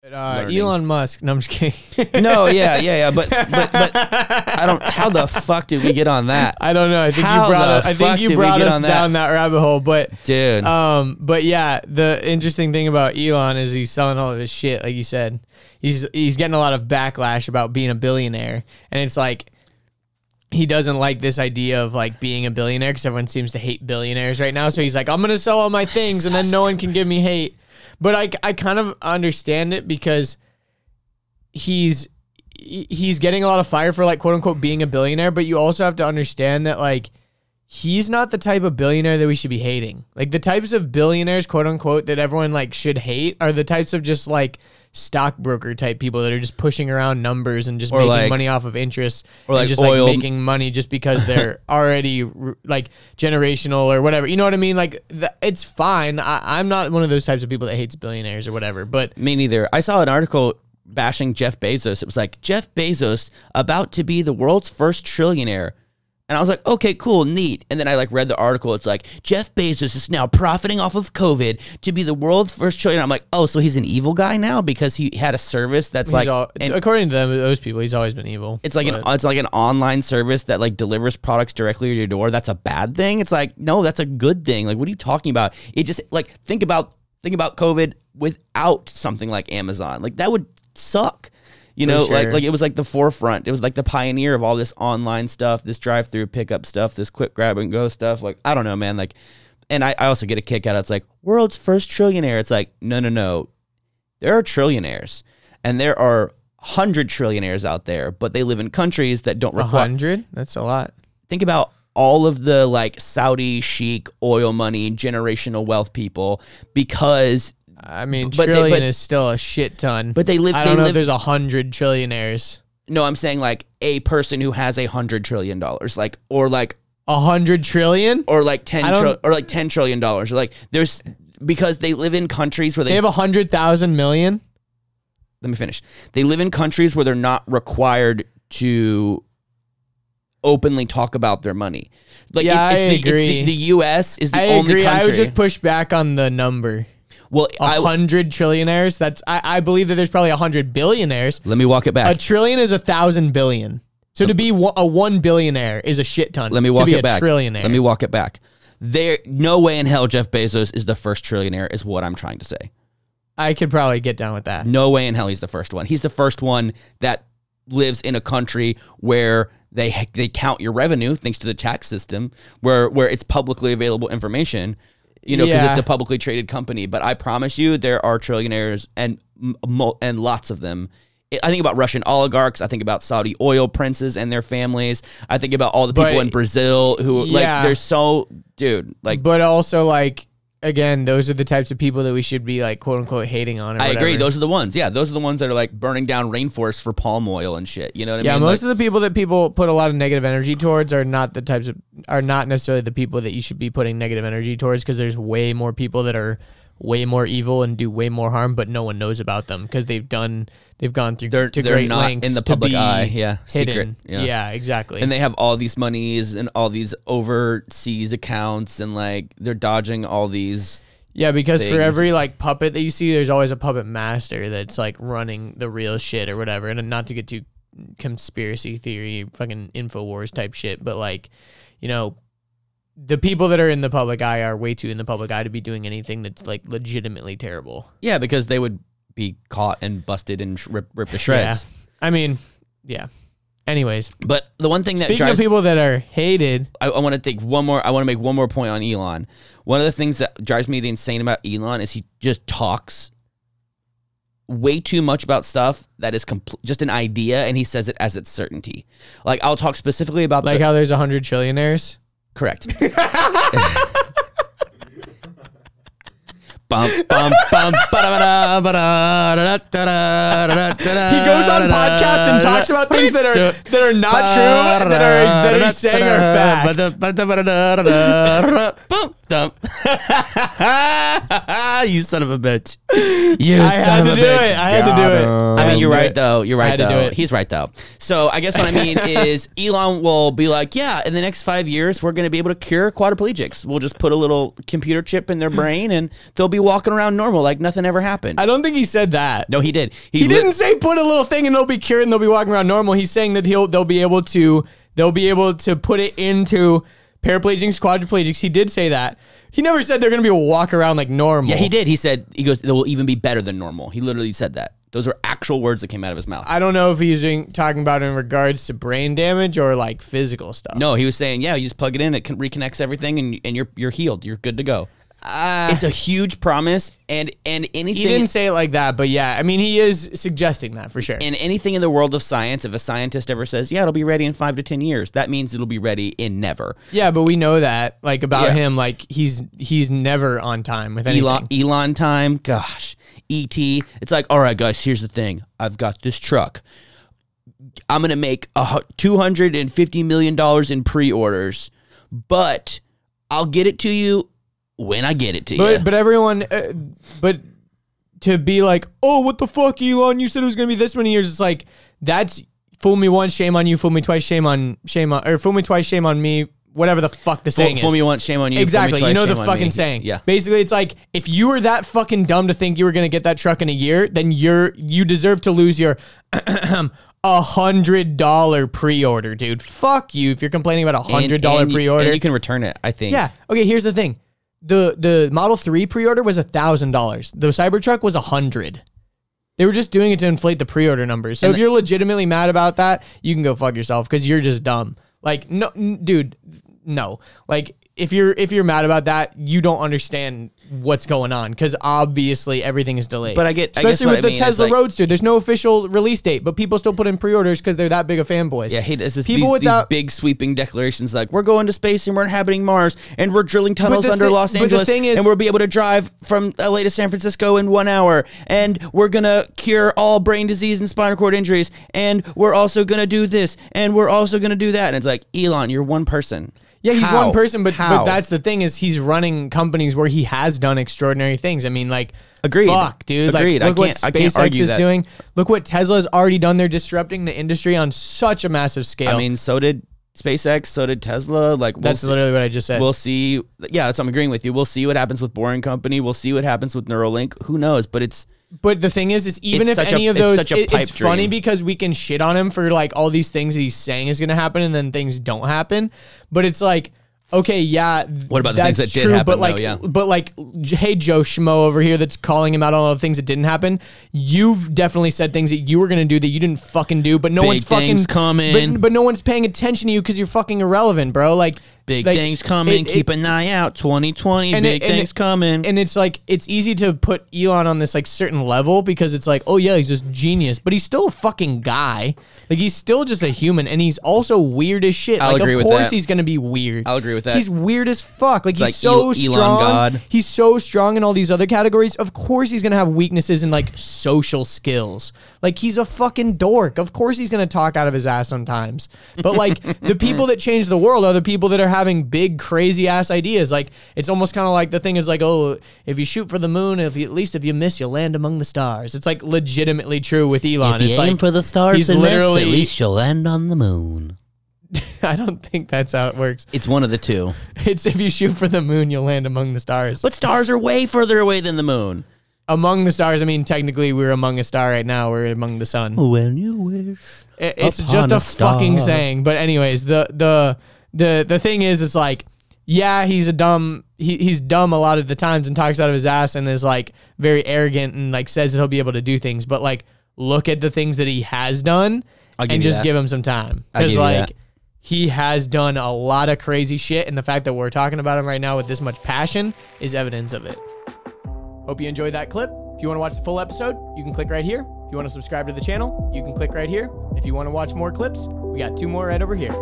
Elon Musk. No, I'm just kidding. No, yeah. But I don't. How the fuck did we get on that? I don't know. I think you brought us down that rabbit hole. But dude, but yeah, the interesting thing about Elon is he's selling all of his shit. Like you said, he's getting a lot of backlash about being a billionaire, and it's like he doesn't like this idea of like being a billionaire because everyone seems to hate billionaires right now. So he's like, I'm gonna sell all my things, and then no one can give me hate. But I kind of understand it because he's getting a lot of fire for like quote unquote being a billionaire, but you also have to understand that like he's not the type of billionaire that we should be hating. Like the types of billionaires quote unquote that everyone like should hate are the types of just like stockbroker type people that are just pushing around numbers and just making money off of interest, or like just like making money just because they're already like generational or whatever. You know what I mean? Like it's fine. I'm not one of those types of people that hates billionaires or whatever. But me neither. I saw an article bashing Jeff Bezos. It was like Jeff Bezos about to be the world's first trillionaire. And I was like, okay, cool, neat. And then I like read the article. It's like Jeff Bezos is now profiting off of COVID to be the world's first trillionaire. I'm like, oh, so he's an evil guy now because he had a service that's according to them, those people, he's always been evil. It's like an online service that like delivers products directly to your door. That's a bad thing. It's like, no, that's a good thing. Like, what are you talking about? It just like think about COVID without something like Amazon. Like that would suck. You know, sure. like it was like the forefront. It was like the pioneer of all this online stuff, this drive-through pickup stuff, this quick grab and go stuff. Like, I don't know, man. Like, and I also get a kick out of it. It's like world's first trillionaire. It's like, no. There are trillionaires, and there are 100 trillionaires out there, but they live in countries that don't require 100. That's a lot. Think about all of the like Saudi sheik oil money, generational wealth people, because. I mean, trillion is still a shit ton. But they live. I don't know if there's 100 trillionaires. No, I'm saying like a person who has $100 trillion, like or like 100 trillion, or like 10 or like $10 trillion, or like there's because they live in countries where they have 100,000 million. Let me finish. They live in countries where they're not required to openly talk about their money. Like yeah, I agree. The U.S. is the only country. I would just push back on the number. Well, 100 trillionaires. That's I believe that there's probably 100 billionaires. Let me walk it back. A trillion is 1,000 billion. So to be a 1 billionaire is a shit ton. Let me walk it back. Trillionaire. Let me walk it back. No way in hell Jeff Bezos is the first trillionaire is what I'm trying to say. I could probably get down with that. No way in hell he's the first one. He's the first one that lives in a country where they count your revenue thanks to the tax system, where it's publicly available information. You know, because it's a publicly traded company. But I promise you, there are trillionaires and lots of them. I think about Russian oligarchs. I think about Saudi oil princes and their families. I think about all the people in Brazil who, like, they're so, dude. Like, but also, like, again, those are the types of people that we should be, like, quote unquote, hating on. I agree. Those are the ones. Yeah, those are the ones that are like burning down rainforests for palm oil and shit. You know what I mean? Yeah, most of the people that people put a lot of negative energy towards are not necessarily the people that you should be putting negative energy towards, because there's way more people that are way more evil and do way more harm, but no one knows about them because they've gone through they're great not lengths in the public eye. Yeah, hidden. Secret. Yeah, exactly. And they have all these monies and all these overseas accounts, and like they're dodging all these. Yeah, because for every like puppet that you see, there's always a puppet master that's like running the real shit or whatever. And not to get too conspiracy theory, fucking InfoWars type shit, but like, you know, the people that are in the public eye are way too in the public eye to be doing anything that's like legitimately terrible. Yeah, because they would be caught and busted and ripped to shreds. Yeah. I mean, yeah. Anyways, but the one thing that speaking of people that are hated, I want to think one more. I want to make one more point on Elon. One of the things that drives me the insane about Elon is he just talks way too much about stuff that is just an idea, and he says it as its certainty. Like, I'll talk specifically about like how there's 100 trillionaires. Correct. He goes on podcasts and talks about things that are not true, that he's saying are fact. Dum. You son of a bitch. You I had to do it. I had to do it. I mean, you're right, though. You're right, had to do though. it. He's right, though. So I guess what I mean is Elon will be like, yeah, in the next 5 years, we're going to be able to cure quadriplegics. We'll just put a little computer chip in their brain, and they'll be walking around normal like nothing ever happened. I don't think he said that. No, he did. He didn't say put a little thing and they'll be cured and they'll be walking around normal. He's saying that they'll be able to put it into paraplegics, quadriplegics. He did say that. He never said they're going to be able to walk around like normal. Yeah, he did. He goes, they will even be better than normal. He literally said that. Those are actual words that came out of his mouth. I don't know if he's talking about it in regards to brain damage or like physical stuff. No, he was saying, yeah, you just plug it in, it reconnects everything, and you're healed. You're good to go. It's a huge promise, and anything. He didn't say it like that, but yeah, I mean, he is suggesting that for sure. And anything in the world of science, if a scientist ever says, yeah, it'll be ready in 5 to 10 years, that means it'll be ready in never. Yeah, but we know that, like, about him, like, he's never on time with anything. Elon time, gosh. E.T., it's like, all right, guys, here's the thing. I've got this truck. I'm going to make $250 million in pre-orders, but I'll get it to you when I get it to you. But everyone, but to be like, oh, what the fuck, Elon? You said it was going to be this many years. It's like, that's fool me once, shame on you. Fool me twice, shame on, or fool me twice, shame on me. Whatever the fuck the saying is. Fool me once, shame on you. Exactly. Fool me twice, you know the fucking saying. Yeah. Basically, it's like, if you were that fucking dumb to think you were going to get that truck in a year, then you deserve to lose your $100 pre-order, dude. Fuck you if you're complaining about $100 pre-order. And you can return it, I think. Yeah. Okay, here's the thing. The Model 3 pre-order was $1,000. The Cybertruck was $100. They were just doing it to inflate the pre-order numbers. So if you're legitimately mad about that, you can go fuck yourself because you're just dumb. Like, no, dude, no. Like, if you're mad about that, you don't understand what's going on because obviously everything is delayed. But especially with the Tesla Roadster, there's no official release date, but people still put in pre-orders because they're that big of fanboys. Yeah, he does these big sweeping declarations like, we're going to space and we're inhabiting Mars and we're drilling tunnels under Los Angeles and we'll be able to drive from LA to San Francisco in 1 hour and we're gonna cure all brain disease and spinal cord injuries and we're also gonna do this and we're also gonna do that. And it's like, Elon, you're one person. Yeah, he's one person, but that's the thing is he's running companies where he has done extraordinary things. I mean, like, agreed. Fuck, dude. Agreed. Like, look what SpaceX is doing. Look what Tesla's already done. They're disrupting the industry on such a massive scale. I mean, so did SpaceX, so did Tesla. Like, that's literally what I just said. We'll see. Yeah, that's what I'm agreeing with you. We'll see what happens with Boring Company. We'll see what happens with Neuralink. Who knows? But the thing is even if any of those, it's funny because we can shit on him for like all these things that he's saying is going to happen and then things don't happen. But it's like, okay, yeah, what about the things that did happen? But like, though, yeah. but like, hey, Joe Schmo over here that's calling him out on all the things that didn't happen. You've definitely said things that you were gonna do that you didn't fucking do, but no one's fucking coming. But no one's paying attention to you because you're fucking irrelevant, bro. Like. Big things coming. Keep an eye out. 2020. Big things coming. And it's like, it's easy to put Elon on this like certain level because it's like, oh yeah, he's just genius, but he's still a fucking guy. Like he's still just a human, and he's also weird as shit. I'll agree with that. Of course he's gonna be weird. I'll agree with that. He's weird as fuck. Like it's he's so strong. Elon God. He's so strong in all these other categories. Of course he's gonna have weaknesses in like social skills. Like he's a fucking dork. Of course he's gonna talk out of his ass sometimes. But like the people that change the world are the people that are having big crazy ass ideas. Like it's almost kind of like the thing is like, oh, if you shoot for the moon, at least if you miss, you'll land among the stars. It's like legitimately true with Elon. If you aim for the stars and miss, at least you'll land on the moon. I don't think that's how it works. It's one of the two. It's if you shoot for the moon, you'll land among the stars. But stars are way further away than the moon. Among the stars, I mean, technically we're among a star right now. We're among the sun. When you wish. It's just a fucking saying. But anyways, the thing is, it's like, yeah, he's dumb a lot of the times and talks out of his ass and is like very arrogant and like says that he'll be able to do things. But like, look at the things that he has done and just give him some time. Because like, he has done a lot of crazy shit. And the fact that we're talking about him right now with this much passion is evidence of it. Hope you enjoyed that clip. If you want to watch the full episode, you can click right here. If you want to subscribe to the channel, you can click right here. If you want to watch more clips, we got 2 more right over here.